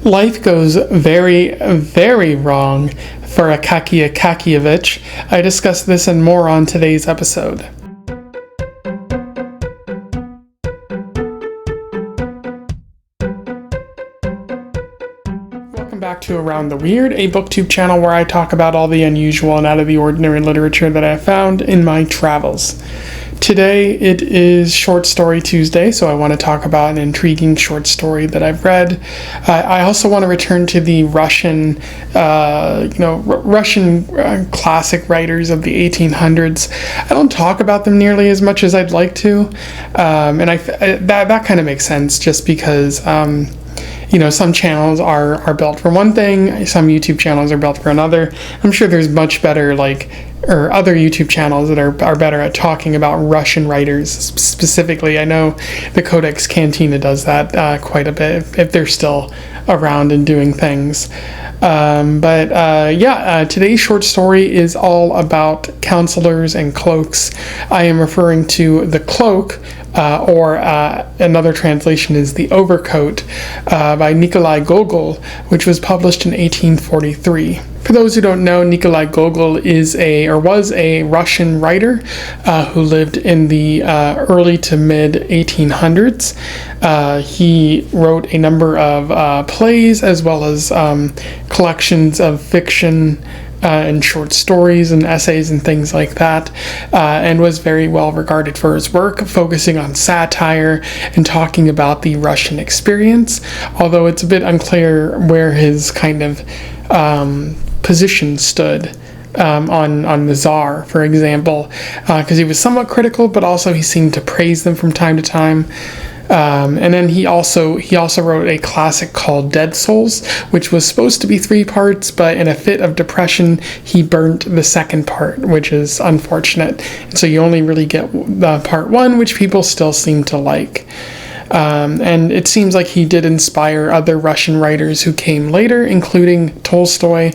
Life goes very, very wrong for Akaky Akakyevich. I discuss this and more on today's episode. Welcome back to Around the Weird, a booktube channel where I talk about all the unusual and out of the ordinary literature that I found in my travels. Today it is Short Story Tuesday, so I want to talk about an intriguing short story that I've read. I also want to return to the Russian classic writers of the 1800s. I don't talk about them nearly as much as I'd like to, and that kind of makes sense just because some channels are built for one thing, some YouTube channels are built for another. I'm sure there's much better other YouTube channels that are better at talking about Russian writers specifically. I know the Codex Cantina does that quite a bit if they're still around and doing things. Today's short story is all about counselors and cloaks. I am referring to The Cloak, or another translation is The Overcoat, by Nikolai Gogol, which was published in 1843. For those who don't know, Nikolai Gogol was a Russian writer who lived in the early to mid 1800s. He wrote a number of plays as well as collections of fiction and short stories and essays and things like that, and was very well regarded for his work, focusing on satire and talking about the Russian experience, although it's a bit unclear where his kind of position stood on the Tsar, for example, because he was somewhat critical, but also he seemed to praise them from time to time. And then he also wrote a classic called Dead Souls, which was supposed to be 3 parts, but in a fit of depression, he burnt the second part, which is unfortunate. And so you only really get part 1, which people still seem to like. And it seems like he did inspire other Russian writers who came later, including Tolstoy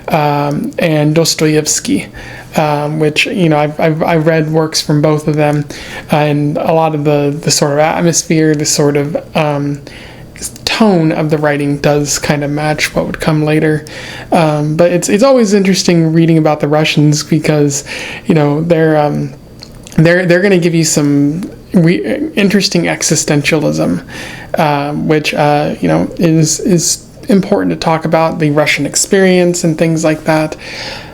and Dostoevsky, which I've read works from both of them, and a lot of the sort of atmosphere, the sort of tone of the writing does kind of match what would come later. But it's always interesting reading about the Russians because they're going to give you some interesting existentialism, which is important to talk about, the Russian experience and things like that.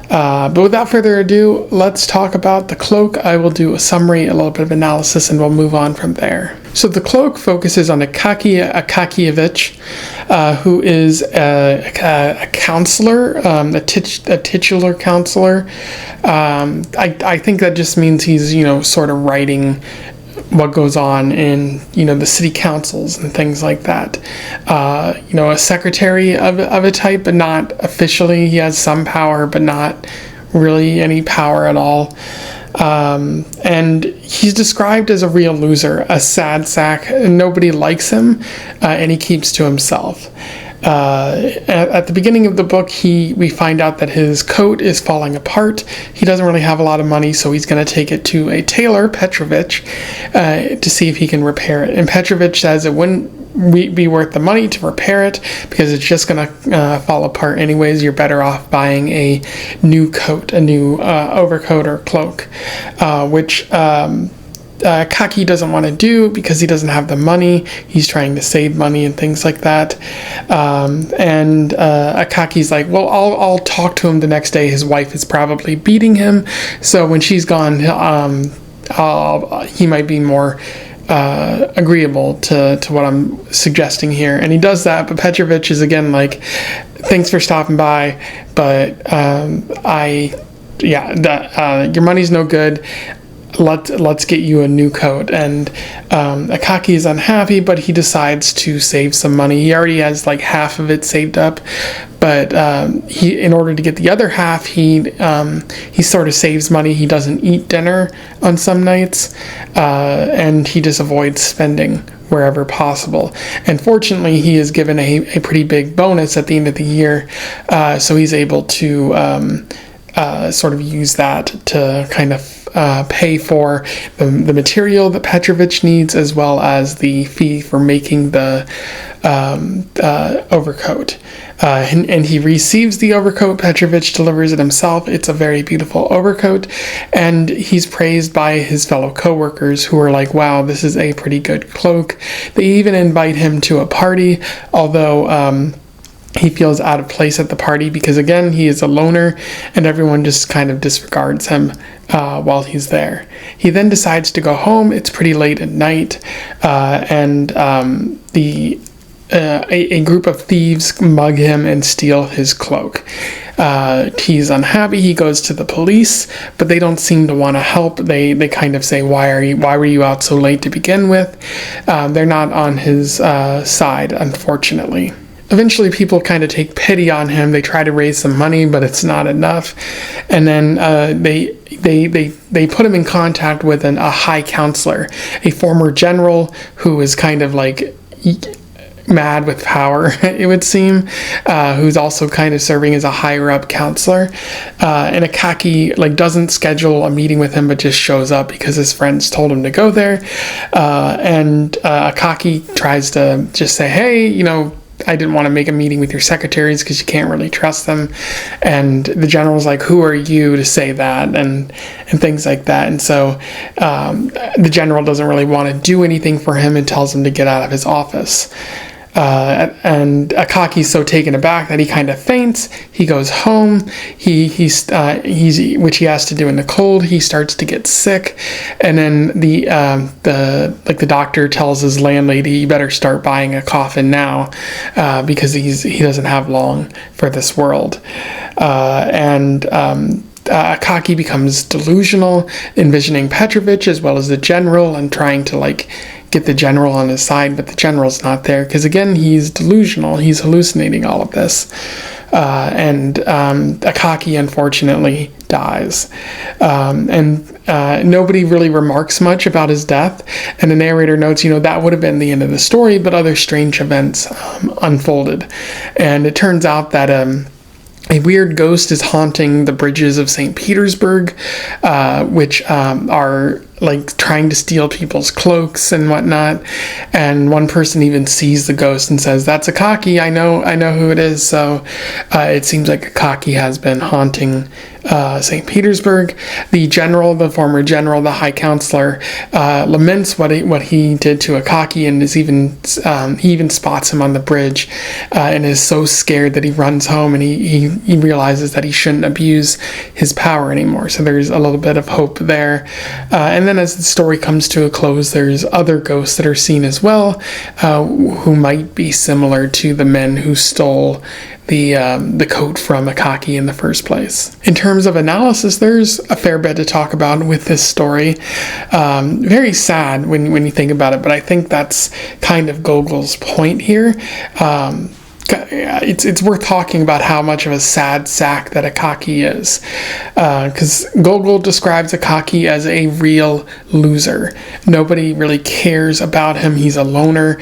But without further ado, let's talk about The Cloak. I will do a summary, a little bit of analysis, and we'll move on from there. So The Cloak focuses on Akaky Akakyevich, who is a counselor, a titular counselor. I think that just means he's, sort of writing what goes on in the city councils and things like that. A secretary of a type, but not officially. He has some power, but not really any power at all. And he's described as a real loser, a sad sack. Nobody likes him, and he keeps to himself. At the beginning of the book, we find out that his coat is falling apart. He doesn't really have a lot of money, so he's going to take it to a tailor, Petrovich, to see if he can repair it. And Petrovich says it wouldn't be worth the money to repair it because it's just going to fall apart anyways. You're better off buying a new coat, a new overcoat or cloak, which Akaky doesn't want to do because he doesn't have the money. He's trying to save money and things like that. And Akaky's like, well, I'll talk to him the next day. His wife is probably beating him, so when she's gone, he might be more agreeable to what I'm suggesting here. And he does that, but Petrovich is again like, thanks for stopping by, but your money's no good. Let's get you a new coat. And Akaky is unhappy, but he decides to save some money. He already has like half of it saved up, but in order to get the other half, he sort of saves money. He doesn't eat dinner on some nights, and he just avoids spending wherever possible. And fortunately, he is given a pretty big bonus at the end of the year, so he's able to sort of use that to kind of pay for the material that Petrovich needs, as well as the fee for making the overcoat. And he receives the overcoat. Petrovich delivers it himself. It's a very beautiful overcoat, and he's praised by his fellow co-workers, who are like, wow, this is a pretty good cloak. They even invite him to a party, although he feels out of place at the party because, again, he is a loner and everyone just kind of disregards him while he's there. He then decides to go home. It's pretty late at night, and a group of thieves mug him and steal his cloak. He's unhappy. He goes to the police, but they don't seem to want to help. They kind of say, why were you out so late to begin with? They're not on his side, unfortunately. Eventually, people kind of take pity on him. They try to raise some money, but it's not enough. And then they put him in contact with a high counselor, a former general who is kind of like mad with power, it would seem, who's also kind of serving as a higher up counselor. And Akaky doesn't schedule a meeting with him, but just shows up because his friends told him to go there. And Akaky tries to just say, hey, I didn't want to make a meeting with your secretaries because you can't really trust them. And the general's like, who are you to say that? And things like that. And so the general doesn't really want to do anything for him and tells him to get out of his office. And Akaki's so taken aback that he kind of faints. He goes home. He's which he has to do in the cold. He starts to get sick, and then the doctor tells his landlady, "You better start buying a coffin now, because he doesn't have long for this world." Akaky becomes delusional, envisioning Petrovich as well as the general, and trying to get the general on his side, but the general's not there because, again, he's delusional. He's hallucinating all of this. And Akaky, unfortunately, dies. Nobody really remarks much about his death, and the narrator notes, that would have been the end of the story, but other strange events unfolded. And it turns out that a weird ghost is haunting the bridges of St. Petersburg, which are trying to steal people's cloaks and whatnot. And one person even sees the ghost and says, "That's Akaky. I know who it is." So it seems like Akaky has been haunting St. Petersburg. The former general, the high counselor, laments what he did to Akaky, and he even spots him on the bridge, and is so scared that he runs home, and he realizes that he shouldn't abuse his power anymore. So there's a little bit of hope there. And then as the story comes to a close, there's other ghosts that are seen as well, who might be similar to the men who stole the coat from Akaky in the first place. In terms of analysis, there's a fair bit to talk about with this story. Very sad when you think about it, but I think that's kind of Gogol's point here. It's worth talking about how much of a sad sack that Akaky is, because Gogol describes Akaky as a real loser. Nobody really cares about him. He's a loner.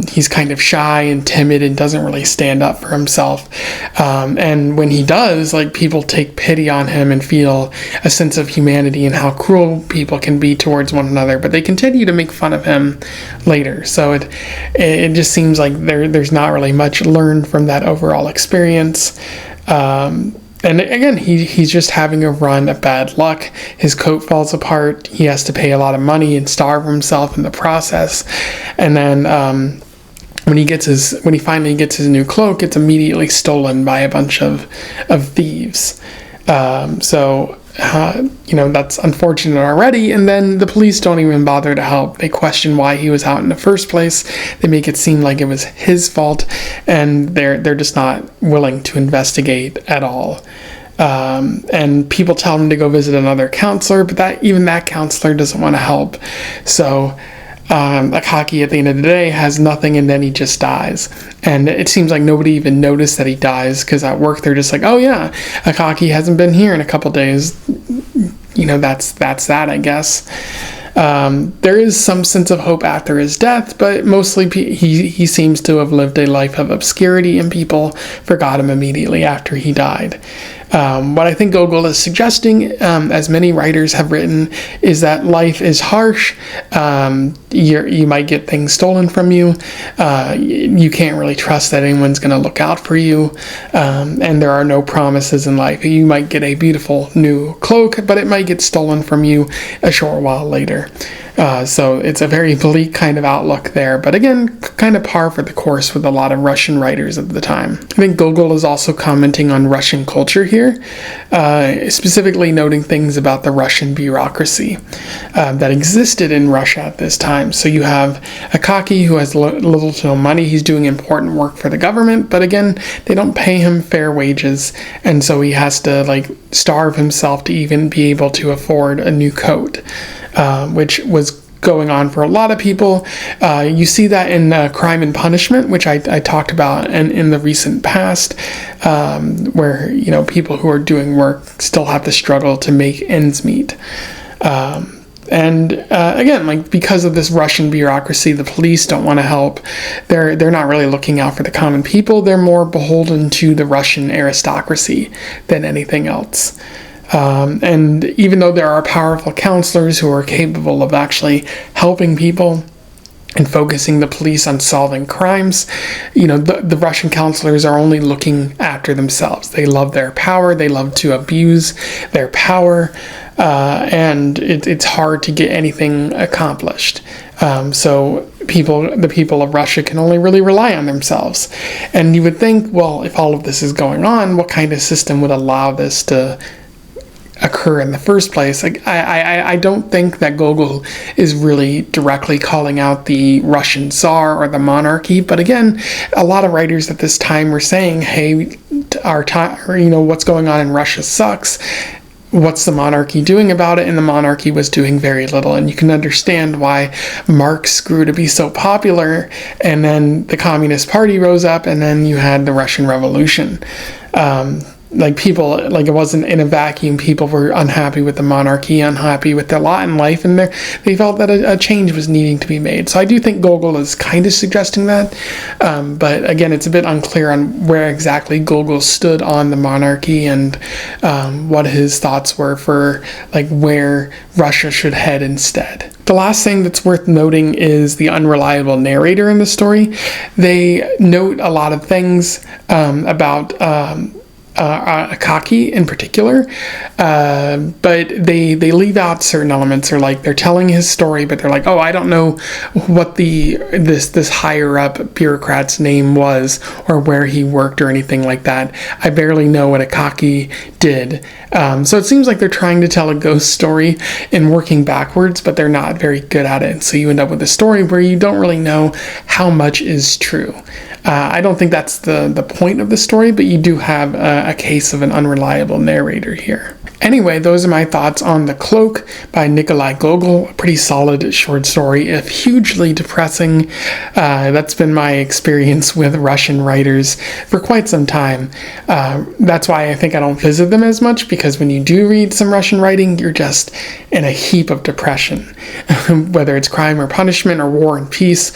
He's kind of shy and timid and doesn't really stand up for himself. And when he does, people take pity on him and feel a sense of humanity and how cruel people can be towards one another. But they continue to make fun of him later. So it just seems like there's not really much learned from that overall experience. And again, he's just having a run of bad luck. His coat falls apart. He has to pay a lot of money and starve himself in the process. And then when he finally gets his new cloak, it's immediately stolen by a bunch of thieves. That's unfortunate already. And then the police don't even bother to help. They question why he was out in the first place. They make it seem like it was his fault, and they're just not willing to investigate at all. And people tell him to go visit another counselor, but that counselor doesn't want to help. So Akaky, at the end of the day, has nothing, and then he just dies. And it seems like nobody even noticed that he dies, because at work they're just like, oh yeah, Akaky hasn't been here in a couple days. That's that, I guess. There is some sense of hope after his death, but mostly he seems to have lived a life of obscurity, and people forgot him immediately after he died. What I think Gogol is suggesting, as many writers have written, is that life is harsh. You might get things stolen from you. You can't really trust that anyone's going to look out for you. And there are no promises in life. You might get a beautiful new cloak, but it might get stolen from you a short while later. So it's a very bleak kind of outlook there, but again, kind of par for the course with a lot of Russian writers of the time. I think Gogol is also commenting on Russian culture here, specifically noting things about the Russian bureaucracy that existed in Russia at this time. So you have Akaky, who has little to no money. He's doing important work for the government, but again, they don't pay him fair wages, and so he has to starve himself to even be able to afford a new coat, which was going on for a lot of people. You see that in Crime and Punishment, which I talked about in the recent past, where people who are doing work still have to struggle to make ends meet. And again, because of this Russian bureaucracy, the police don't want to help. They're not really looking out for the common people. They're more beholden to the Russian aristocracy than anything else. And even though there are powerful counselors who are capable of actually helping people and focusing the police on solving crimes, the Russian counselors are only looking after themselves. They love their power. They love to abuse their power. And it's hard to get anything accomplished. So the people of Russia can only really rely on themselves. And you would think, well, if all of this is going on, what kind of system would allow this to occur in the first place? I don't think that Gogol is really directly calling out the Russian Tsar or the monarchy, but again, a lot of writers at this time were saying, hey, our time, what's going on in Russia sucks. What's the monarchy doing about it? And the monarchy was doing very little. And you can understand why Marx grew to be so popular, and then the Communist Party rose up, and then you had the Russian Revolution. People, it wasn't in a vacuum. People were unhappy with the monarchy, unhappy with their lot in life, and they felt that a change was needing to be made. So I do think Gogol is kind of suggesting that, but again, it's a bit unclear on where exactly Gogol stood on the monarchy and what his thoughts were for where Russia should head instead. The last thing that's worth noting is the unreliable narrator in the story. They note a lot of things about Akaky in particular, but they leave out certain elements, or they're telling his story, but they're like, oh, I don't know what this higher up bureaucrat's name was or where he worked or anything like that. I barely know what Akaky did. So it seems like they're trying to tell a ghost story and working backwards, but they're not very good at it. So you end up with a story where you don't really know how much is true. I don't think that's the point of the story, but you do have a case of an unreliable narrator here. Anyway, those are my thoughts on The Cloak by Nikolai Gogol. A pretty solid short story, if hugely depressing. That's been my experience with Russian writers for quite some time. That's why I think I don't visit them as much, because when you do read some Russian writing, you're just in a heap of depression. Whether it's Crime or Punishment or War and Peace,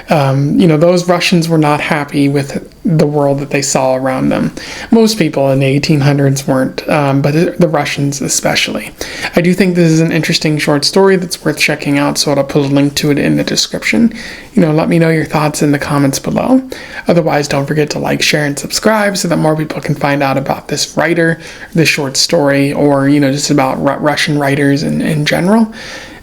those Russians were not happy with the world that they saw around them. Most people in the 1800s weren't, but the Russians especially. I do think this is an interesting short story that's worth checking out, so I'll put a link to it in the description. Let me know your thoughts in the comments below. Otherwise, don't forget to like, share, and subscribe so that more people can find out about this writer, this short story, or just about Russian writers in general.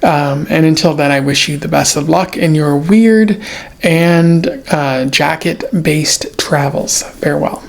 And until then, I wish you the best of luck in your weird and jacket-based travels. Farewell.